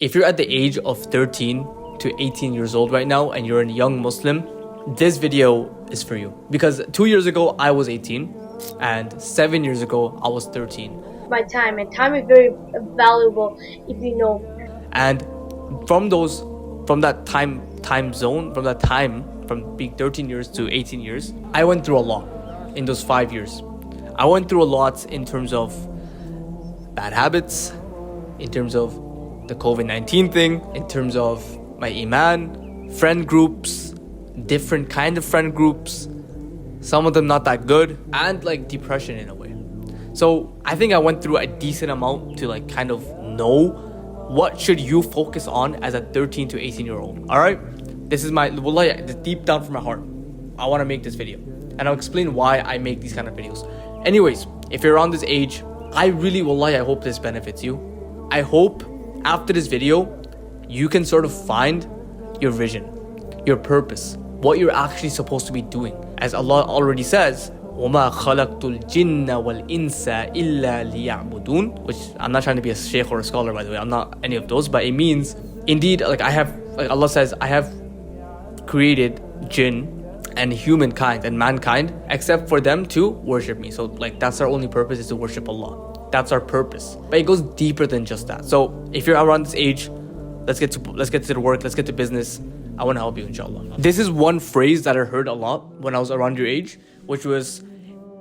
If you're at the age of 13 to 18 years old right now and you're a young Muslim, this video is for you. Because 2 years ago, I was 18 and 7 years ago, I was 13. My time, and time is very valuable if you know. And from that time zone, from being 13 years to 18 years, I went through a lot in those 5 years. I went through a lot in terms of bad habits, in terms of the COVID-19 thing, in terms of my iman, friend groups, different kind of friend groups, some of them not that good, and like depression in a way. So I think I went through a decent amount to like kind of know what should you focus on as a 13 to 18 year old. All right, this is my wallahi, deep down from my heart, I want to make this video and I'll explain why I make these kind of videos. Anyways, if you're around this age, I really wallahi, I hope this benefits you. I hope after this video you can sort of find your vision, your purpose, what you're actually supposed to be doing. As Allah already says, وَمَا خَلَقْتُ الْجِنَّ وَالْإِنسَ إِلَّا لِيَعْبُدُونَ, which I'm not trying to be a sheikh or a scholar, by the way, I'm not any of those, but it means indeed, like Allah says, I have created jinn and humankind and mankind except for them to worship me. So like that's our only purpose, is to worship Allah. That's our purpose. But it goes deeper than just that. So if you're around this age, let's get to the work, let's get to business. I want to help you, inshallah. This is one phrase that I heard a lot when I was around your age, which was,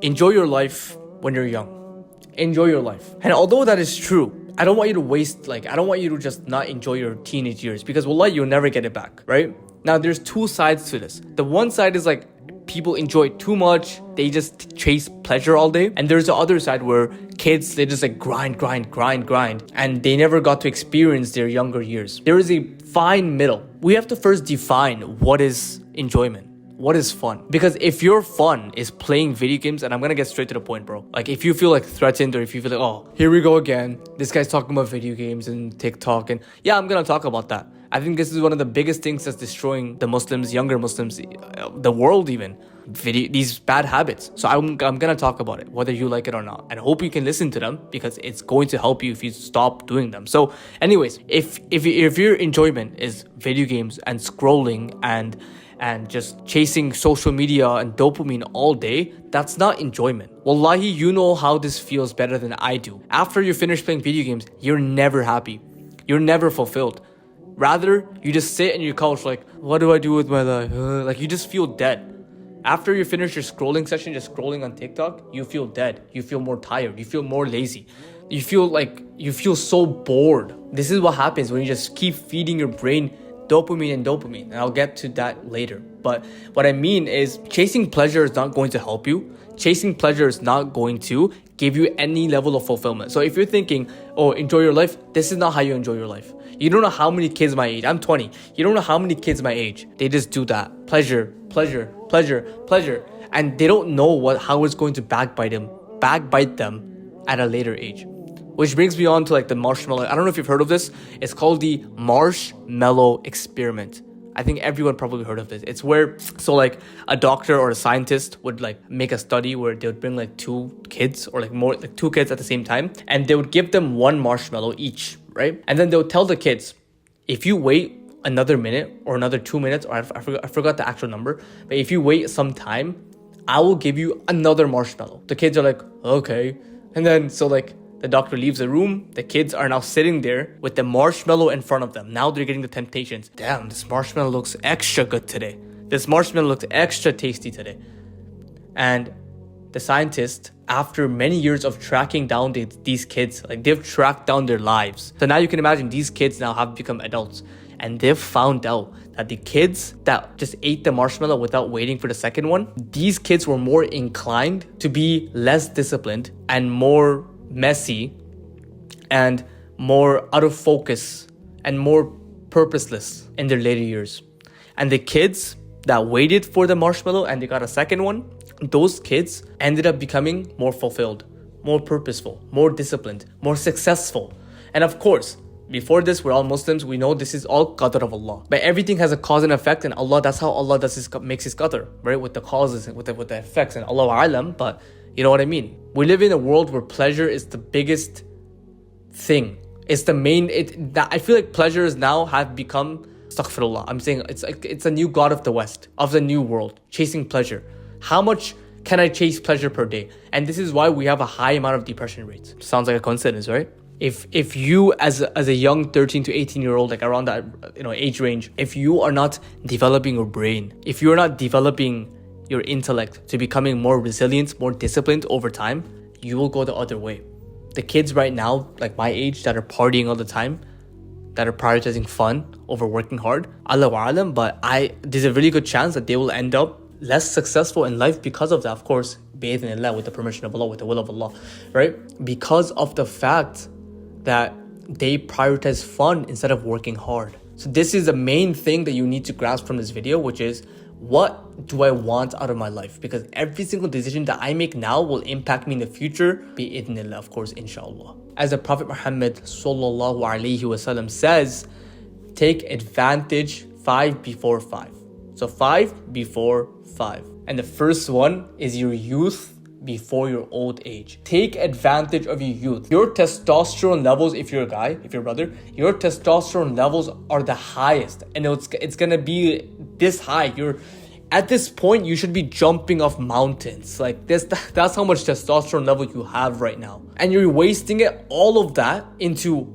enjoy your life when you're young. Enjoy your life. And although that is true, I don't want you to just not enjoy your teenage years, because wallah, you'll never get it back, right? Now, there's two sides to this. The one side is like, people enjoy it too much. They just chase pleasure all day. And there's the other side where kids, they just like grind. And they never got to experience their younger years. There is a fine middle. We have to first define what is enjoyment. What is fun? Because if your fun is playing video games, and I'm gonna get straight to the point, bro. Like if you feel like threatened, or if you feel like, oh, here we go again. This guy's talking about video games and TikTok. And yeah, I'm gonna talk about that. I think this is one of the biggest things that's destroying the Muslims, younger Muslims, the world even. These bad habits. So I'm gonna talk about it, whether you like it or not. And I hope you can listen to them, because it's going to help you if you stop doing them. So anyways, if your enjoyment is video games and scrolling and just chasing social media and dopamine all day, that's not enjoyment. Wallahi, you know how this feels better than I do. After you finish playing video games, you're never happy. You're never fulfilled. Rather, you just sit on your couch like, what do I do with my life? Like you just feel dead. After you finish your scrolling session, just scrolling on TikTok, you feel dead. You feel more tired. You feel more lazy. You feel so bored. This is what happens when you just keep feeding your brain dopamine. And I'll get to that later. But what I mean is, chasing pleasure is not going to help you. Chasing pleasure is not going to give you any level of fulfillment. So if you're thinking, oh, enjoy your life, this is not how you enjoy your life. You don't know how many kids my age, I'm 20. You don't know how many kids my age, they just do that. Pleasure. And they don't know how it's going to backbite them at a later age. Which brings me on to like the marshmallow. I don't know if you've heard of this. It's called the marshmallow experiment. I think everyone probably heard of this. It's where, so like a doctor or a scientist would like make a study where they would bring like two kids or like two kids at the same time. And they would give them one marshmallow each, right? And then they would tell the kids, if you wait another minute or another 2 minutes, or I forgot the actual number, but if you wait some time, I will give you another marshmallow. The kids are like, okay. And then so like the doctor leaves the room. The kids are now sitting there with the marshmallow in front of them. Now they're getting the temptations. Damn, this marshmallow looks extra good today. This marshmallow looks extra tasty today. And the scientist, after many years of tracking down these kids, like they've tracked down their lives. So now you can imagine these kids now have become adults. And they've found out that the kids that just ate the marshmallow without waiting for the second one, these kids were more inclined to be less disciplined and more messy and more out of focus and more purposeless in their later years. And the kids that waited for the marshmallow and they got a second one, those kids ended up becoming more fulfilled, more purposeful, more disciplined, more successful. And of course, before this, we're all Muslims. We know this is all qadr of Allah. But everything has a cause and effect, and Allah, that's how Allah makes his qadr, right? With the causes and with the effects, and Allahu alam. But you know what I mean? We live in a world where pleasure is the biggest thing It's the main. I feel like pleasures now have become, astaghfirullah, I'm saying it's a new god of the West, of the new world, chasing pleasure. How much can I chase pleasure per day? And this is why we have a high amount of depression rates. Sounds like a coincidence, right? If you as a young 13 to 18-year-old, like around that age range, if you are not developing your brain, if you're not developing your intellect to becoming more resilient, more disciplined over time, you will go the other way. The kids right now, like my age, that are partying all the time, that are prioritizing fun over working hard, Allahu A'lam, but there's a really good chance that they will end up less successful in life because of that. Of course, bi'idhnillah, with the permission of Allah, with the will of Allah, right? Because of the fact that they prioritize fun instead of working hard. So this is the main thing that you need to grasp from this video, which is, what do I want out of my life? Because every single decision that I make now will impact me in the future, bi'idhnillah, of course, inshallah. As the Prophet Muhammad sallallahu alaihi wasallam says, take advantage 5 before 5. So 5 before 5. And the first one is your youth before your old age. Take advantage of your youth. Your testosterone levels, if you're a guy, if you're a brother, your testosterone levels are the highest, and it's gonna be this high. At this point, you should be jumping off mountains. Like this, that's how much testosterone level you have right now, and you're wasting it, all of that, into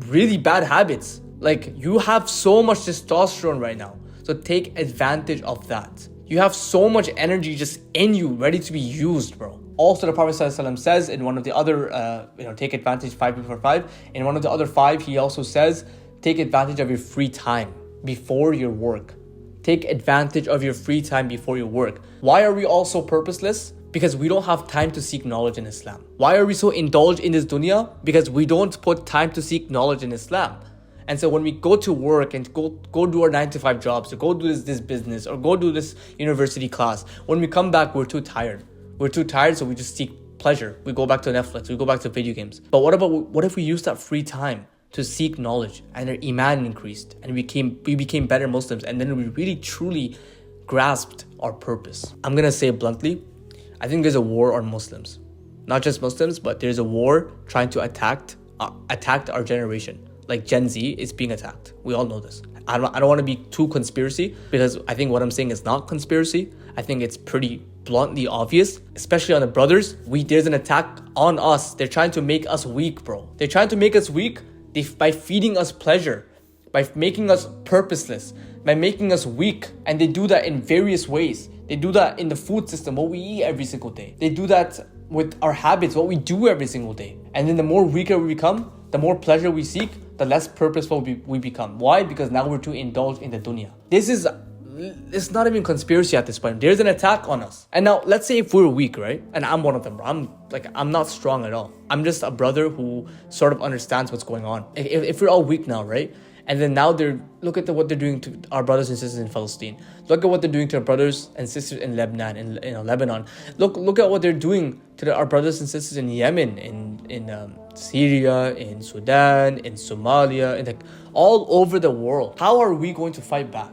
really bad habits. Like, you have so much testosterone right now, so take advantage of that. You have so much energy just in you, ready to be used, bro. Also, the Prophet ﷺ says in one of the other, take advantage 5 before 5. In one of the other 5, he also says, take advantage of your free time before your work. Take advantage of your free time before your work. Why are we all so purposeless? Because we don't have time to seek knowledge in Islam. Why are we so indulged in this dunya? Because we don't put time to seek knowledge in Islam. And so when we go to work and go do our 9 to 5 jobs, or go do this business, or go do this university class, when we come back, we're too tired. We're too tired, so we just seek pleasure. We go back to Netflix, we go back to video games. But what if we use that free time to seek knowledge, and our iman increased, and we became better Muslims, and then we really truly grasped our purpose? I'm gonna say it bluntly, I think there's a war on Muslims. Not just Muslims, but there's a war trying to attack our generation. Like Gen Z is being attacked. We all know this. I don't want to be too conspiracy, because I think what I'm saying is not conspiracy. I think it's pretty bluntly obvious, especially on the brothers. There's an attack on us. They're trying to make us weak, bro. They're trying to make us weak by feeding us pleasure, by making us purposeless, by making us weak. And they do that in various ways. They do that in the food system, what we eat every single day. They do that with our habits, what we do every single day. And then the more weaker we become, the more pleasure we seek, the less purposeful we become. Why? Because now we're too indulged in the dunya. It's not even conspiracy at this point. There's an attack on us. And now, let's say if we're weak, right? And I'm one of them. I'm not strong at all. I'm just a brother who sort of understands what's going on. If we're all weak now, right? And then now look at what they're doing to our brothers and sisters in Palestine. Look at what they're doing to our brothers and sisters in Lebanon. Lebanon. Look at what they're doing to our brothers and sisters in Yemen, in Syria, in Sudan, in Somalia, and all over the world. How are we going to fight back?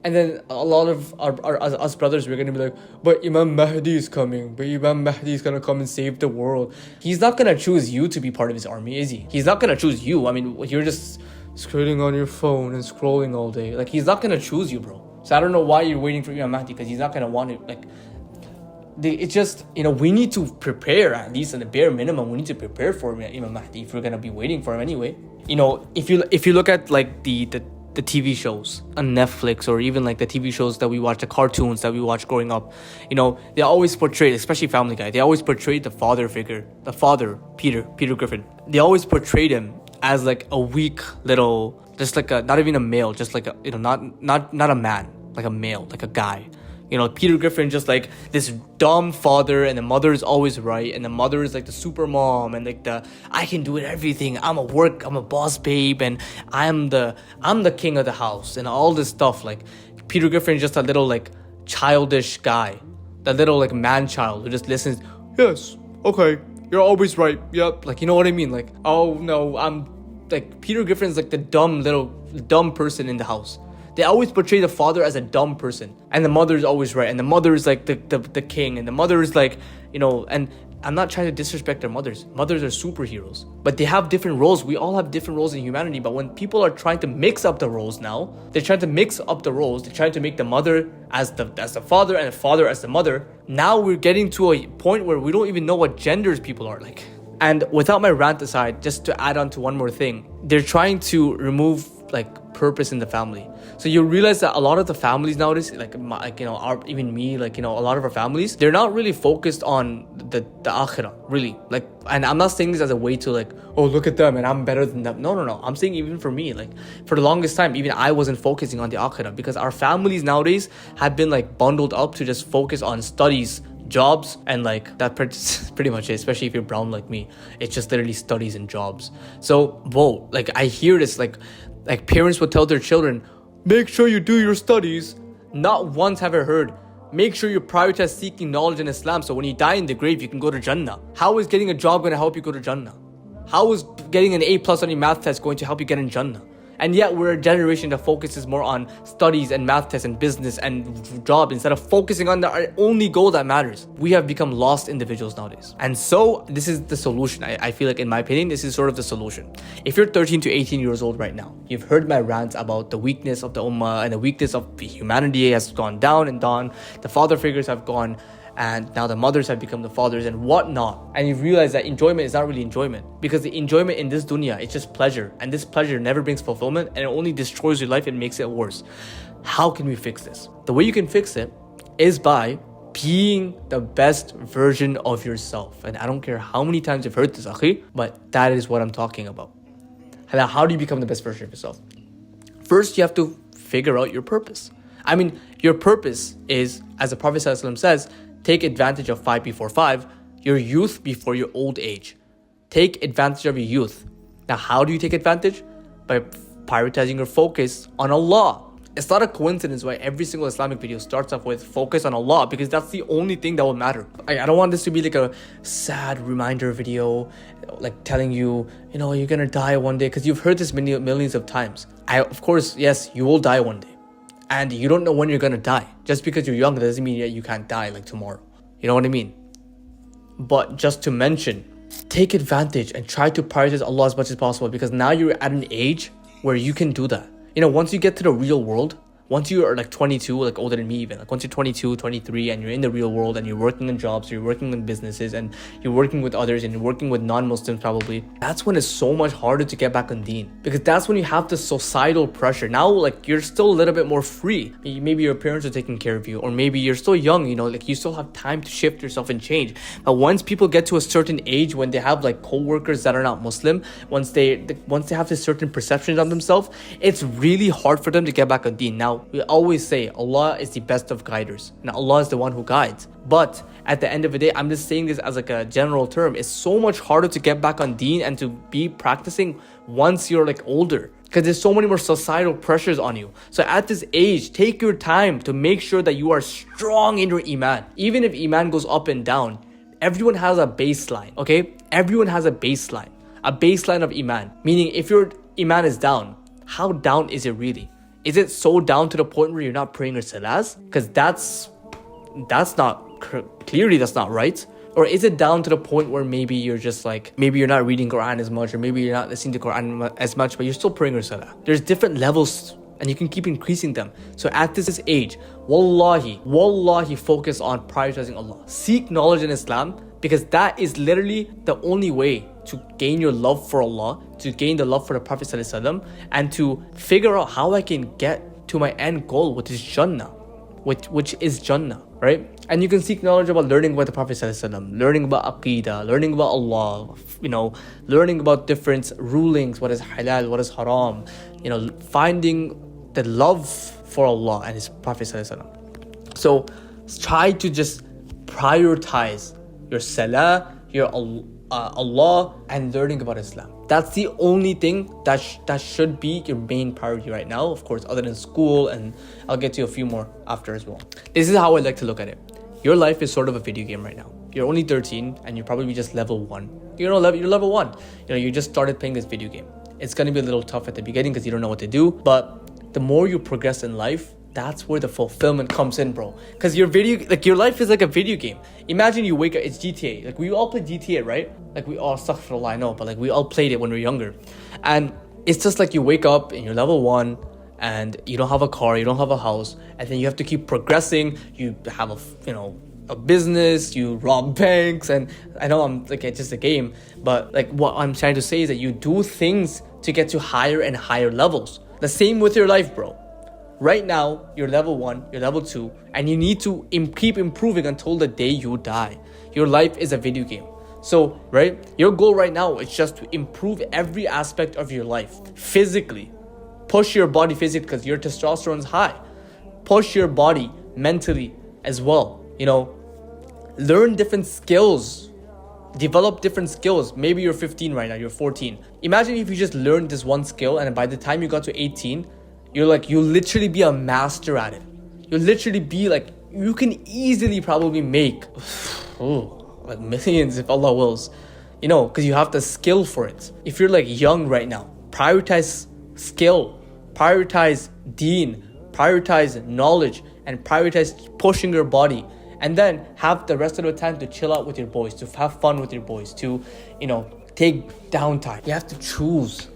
And then a lot of us brothers, we're going to be like, but Imam Mahdi is coming. But Imam Mahdi is going to come and save the world. He's not going to choose you to be part of his army, is he? He's not going to choose you. I mean, you're just scrolling on your phone and scrolling all day. Like, he's not going to choose you, bro. So I don't know why you're waiting for Imam Mahdi, because he's not going to want it. It's just, we need to prepare, at least at the bare minimum. We need to prepare for Imam Mahdi if we're going to be waiting for him anyway. If you look at like the TV shows on Netflix, or even like the TV shows that we watch, the cartoons that we watch growing up, they always portray, especially Family Guy, they always portray the father figure, the father, Peter Griffin. They always portrayed him as like a weak little, just like not even a male, just like not a man, like a male, like a guy. Peter Griffin, just like this dumb father, and the mother is always right, and the mother is like the super mom, and like I can do it everything. I'm a boss babe, and I'm the king of the house, and all this stuff. Like, Peter Griffin is just a little like childish guy, that little like man child who just listens. Yes, okay, you're always right. Yep, like, you know what I mean? Like, oh no, I'm like, Peter Griffin's like the dumb person in the house. They always portray the father as a dumb person, and the mother is always right, and the mother is like the king, and the mother is like, and I'm not trying to disrespect their mothers. Mothers are superheroes, but they have different roles. We all have different roles in humanity. But when people are trying to mix up the roles now, they're trying to mix up the roles. They're trying to make the mother as the father and the father as the mother. Now we're getting to a point where we don't even know what genders people are like. And without my rant aside, just to add on to one more thing, they're trying to remove like purpose in the family. So you realize that a lot of the families nowadays, even me, a lot of our families, they're not really focused on the akhirah, really. Like, and I'm not saying this as a way to like, oh, look at them and I'm better than them. No. I'm saying even for me, like for the longest time, even I wasn't focusing on the akhirah because our families nowadays have been like bundled up to just focus on studies, jobs, and like that's pretty much it. Especially if you're brown like me, it's just literally studies and jobs. So whoa, like I hear this like parents would tell their children, make sure you do your studies. Not once have I heard, make sure you prioritize seeking knowledge in Islam so when you die in the grave you can go to Jannah. How is getting a job going to help you go to Jannah? How is getting an A+ on your math test going to help you get in Jannah? And yet we're a generation that focuses more on studies and math tests and business and job instead of focusing on the only goal that matters. We have become lost individuals nowadays. And so this is the solution. I feel like in my opinion, this is sort of the solution. If you're 13 to 18 years old right now, you've heard my rants about the weakness of the ummah and the weakness of humanity has gone down and down. The father figures have gone and now the mothers have become the fathers and whatnot. And you realize that enjoyment is not really enjoyment because the enjoyment in this dunya, it's just pleasure. And this pleasure never brings fulfillment and it only destroys your life and makes it worse. How can we fix this? The way you can fix it is by being the best version of yourself. And I don't care how many times you've heard this, akhi, but that is what I'm talking about. How do you become the best version of yourself? First, you have to figure out your purpose. I mean, your purpose is, as the Prophet ﷺ says, take advantage of 5 before 5, your youth before your old age. Take advantage of your youth. Now, how do you take advantage? By prioritizing your focus on Allah. It's not a coincidence why every single Islamic video starts off with focus on Allah because that's the only thing that will matter. I don't want this to be like a sad reminder video, like telling you, you're gonna die one day because you've heard this millions of times. Of course, yes, you will die one day. And you don't know when you're gonna die. Just because you're young doesn't mean that you can't die like tomorrow. You know what I mean? But just to mention, take advantage and try to prioritize Allah as much as possible because now you're at an age where you can do that. Once you get to the real world, once you are like 22, like older than me even, like once you're 22, 23 and you're in the real world and you're working in jobs, you're working in businesses and you're working with others and you're working with non-Muslims probably, that's when it's so much harder to get back on deen because that's when you have the societal pressure. Now like you're still a little bit more free. Maybe your parents are taking care of you or maybe you're still young, like you still have time to shift yourself and change. But once people get to a certain age when they have like co-workers that are not Muslim, once they have this certain perception of themselves, it's really hard for them to get back on deen. Now, we always say Allah is the best of guiders and Allah is the one who guides. But at the end of the day, I'm just saying this as like a general term. It's so much harder to get back on deen and to be practicing once you're like older because there's so many more societal pressures on you. So at this age, take your time to make sure that you are strong in your iman. Even if iman goes up and down, everyone has a baseline, okay? Everyone has a baseline of iman. Meaning if your iman is down, how down is it really? Is it so down to the point where you're not praying your salahs? Because that's not, clearly that's not right. Or is it down to the point where maybe you're just like, maybe you're not reading Quran as much or maybe you're not listening to Quran as much, but you're still praying your salah. There's different levels and you can keep increasing them. So at this age, wallahi focus on prioritizing Allah. Seek knowledge in Islam because that is literally the only way to gain your love for Allah, to gain the love for the Prophet ﷺ, and to figure out how I can get to my end goal, which is Jannah, which is Jannah, right? And you can seek knowledge about learning about the Prophet ﷺ, learning about Aqidah, learning about Allah, learning about different rulings, what is halal, what is haram, finding the love for Allah and His Prophet ﷺ. So try to just prioritize your salah, your Allah, and learning about Islam. That's the only thing that should be your main priority right now. Of course, other than school, and I'll get to a few more after as well. This is how I like to look at it. Your life is sort of a video game right now. You're only 13 and you're probably just level 1. You're level 1. You just started playing this video game. It's going to be a little tough at the beginning because you don't know what to do. But the more you progress in life, that's where the fulfillment comes in, bro. Because your life is like a video game. Imagine you wake up, it's GTA. Like, we all play GTA, right? Like, we all, astaghfirullah, I know, but like, we all played it when we were younger. And it's just like you wake up and you're level 1 and you don't have a car, you don't have a house, and then you have to keep progressing. You have a business, you rob banks, and I know I'm like, it's just a game, but like, what I'm trying to say is that you do things to get to higher and higher levels. The same with your life, bro. Right now, you're level 1, you're level 2, and you need to keep improving until the day you die. Your life is a video game. So, right, your goal right now is just to improve every aspect of your life. Physically, push your body physically because your testosterone is high. Push your body mentally as well. Learn different skills. Develop different skills. Maybe you're 15 right now, you're 14. Imagine if you just learned this one skill and by the time you got to 18, you'll literally be a master at it. You'll literally be like, you can easily probably make like millions if Allah wills, because you have the skill for it. If you're like young right now, prioritize skill, prioritize deen, prioritize knowledge, and prioritize pushing your body. And then have the rest of the time to chill out with your boys, to have fun with your boys, to, take downtime. You have to choose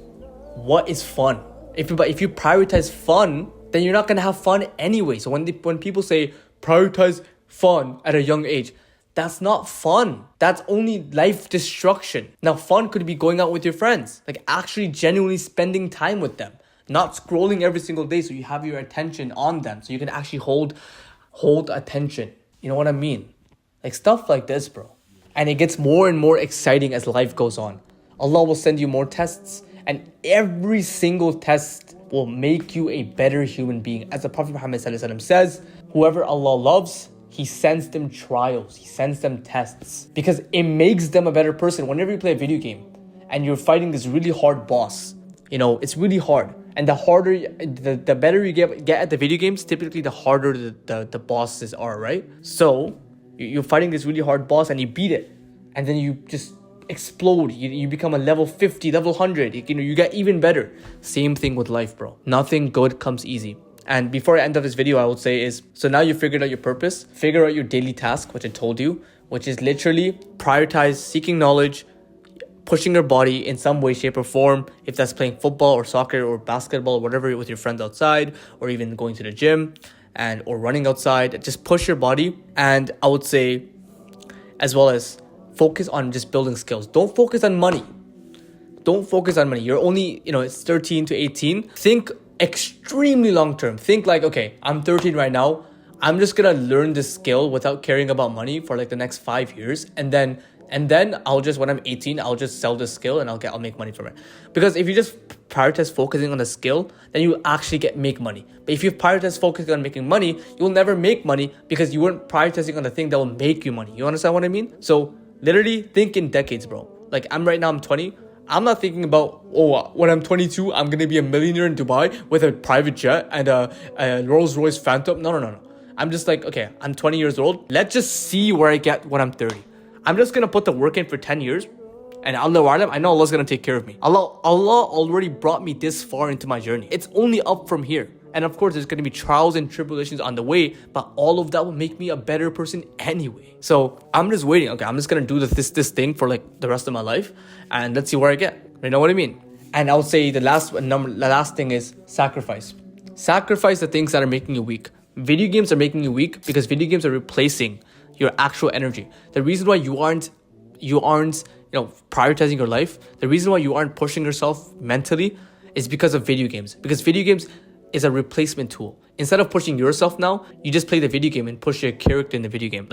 what is fun. If you prioritize fun, then you're not gonna have fun anyway. So when people say prioritize fun at a young age, that's not fun. That's only life destruction. Now, fun could be going out with your friends, like actually genuinely spending time with them, not scrolling every single day. So you have your attention on them, so you can actually hold attention. You know what I mean? Like stuff like this, bro. And it gets more and more exciting as life goes on. Allah will send you more tests, and every single test will make you a better human being. As the Prophet Muhammad says, whoever Allah loves, He sends them trials, He sends them tests, because it makes them a better person. Whenever you play a video game and you're fighting this really hard boss, it's really hard. And the better you get at the video games, typically the harder the bosses are, right? So you're fighting this really hard boss and you beat it, and then you just explode. You become a level 50, level 100. You get even better. Same thing with life, bro. Nothing good comes easy. And before I end up this video, I would say is, so now you figured out your purpose, figure out your daily task, which I told you, which is literally prioritize seeking knowledge, pushing your body in some way, shape, or form. If that's playing football or soccer or basketball or whatever with your friends outside, or even going to the gym or running outside, just push your body. And I would say, as well as focus on just building skills. Don't focus on money. You're only, it's 13 to 18. Think extremely long term. Think like, okay, I'm 13 right now. I'm just gonna learn this skill without caring about money for like the next 5 years, and then I'll just, when I'm 18, I'll just sell this skill and I'll make money from it. Because if you just prioritize focusing on a skill, then you actually make money. But if you prioritize focusing on making money, you'll never make money because you weren't prioritizing on the thing that will make you money. You understand what I mean? So literally think in decades, bro. Like I'm 20. I'm not thinking about, when I'm 22, I'm gonna be a millionaire in Dubai with a private jet and a Rolls Royce Phantom. No. I'm just like, okay, I'm 20 years old. Let's just see where I get when I'm 30. I'm just gonna put the work in for 10 years, and Allah Alam, I know Allah's gonna take care of me. Allah already brought me this far into my journey. It's only up from here. And of course, there's gonna be trials and tribulations on the way, but all of that will make me a better person anyway. So I'm just waiting. Okay, I'm just gonna do this thing for like the rest of my life, and let's see where I get. You know what I mean? And I would say the last thing is sacrifice. Sacrifice the things that are making you weak. Video games are making you weak because video games are replacing your actual energy. The reason why you aren't prioritizing your life, the reason why you aren't pushing yourself mentally is because of video games. Because video games is a replacement tool. Instead of pushing yourself now, you just play the video game and push your character in the video game.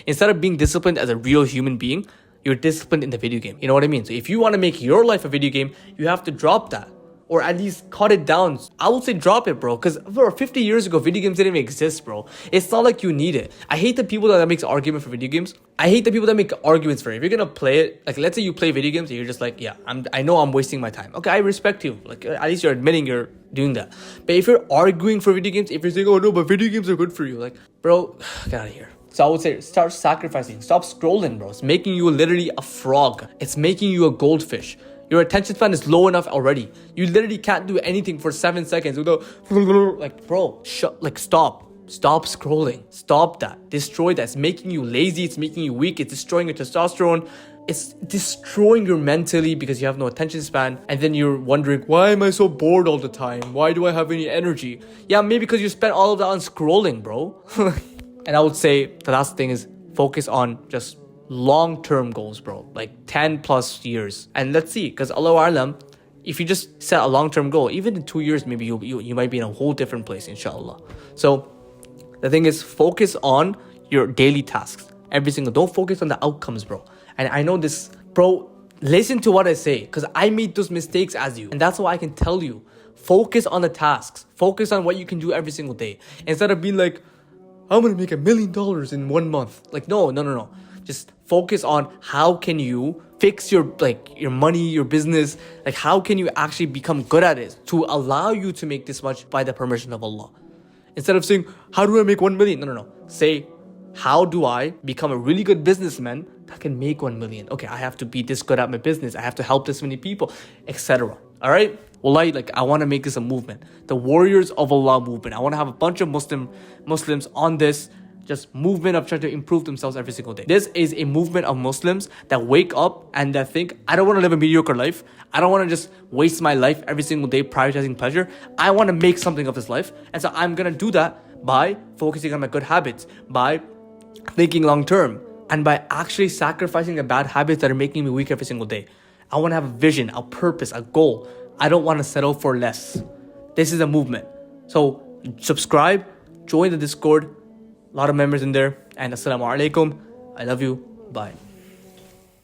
Instead of being disciplined as a real human being, you're disciplined in the video game. You know what I mean? So if you want to make your life a video game, you have to drop that. Or at least cut it down. I would say drop it, bro. Because 50 years ago, video games didn't even exist, bro. It's not like you need it. I hate the people that makes argument for video games. I hate the people that make arguments for it. If you're gonna play it, like let's say you play video games and you're just like, yeah, I know I'm wasting my time. Okay, I respect you. Like at least you're admitting you're doing that. But if you're arguing for video games, if you're saying, oh no, but video games are good for you, like, bro, get out of here. So I would say start sacrificing. Stop scrolling, bro. It's making you literally a frog. It's making you a goldfish. Your attention span is low enough already. You literally can't do anything for 7 seconds without like, bro, stop. Stop scrolling. Stop that. Destroy that. It's making you lazy. It's making you weak. It's destroying your testosterone. It's destroying your mentally because you have no attention span. And then you're wondering, why am I so bored all the time? Why do I have any energy? Yeah, maybe because you spent all of that on scrolling, bro. And I would say the last thing is focus on just long-term goals, bro. Like 10 plus years. And let's see, because Allahu Alam, if you just set a long-term goal, even in 2 years, maybe you might be in a whole different place, inshallah. So the thing is, focus on your daily tasks. Every single, don't focus on the outcomes, bro. And I know this, bro, listen to what I say, because I made those mistakes as you. And that's why I can tell you, focus on the tasks. Focus on what you can do every single day. Instead of being like, I'm going to make $1 million in 1 month. Like, no. Just focus on how can you fix your money, your business. Like, how can you actually become good at it to allow you to make this much by the permission of Allah. Instead of saying, how do I make 1 million? No. Say, how do I become a really good businessman that can make 1 million? Okay, I have to be this good at my business. I have to help this many people, etc. All right? Wallahi, like, I want to make this a movement. The Warriors of Allah movement. I want to have a bunch of Muslims on this just movement of trying to improve themselves every single day. This is a movement of Muslims that wake up and that think, I don't want to live a mediocre life. I don't want to just waste my life every single day prioritizing pleasure. I want to make something of this life. And so I'm going to do that by focusing on my good habits, by thinking long term, and by actually sacrificing the bad habits that are making me weak every single day. I want to have a vision, a purpose, a goal. I don't want to settle for less. This is a movement. So subscribe, join the Discord. A lot of members in there. And assalamu alaikum. I love you. Bye.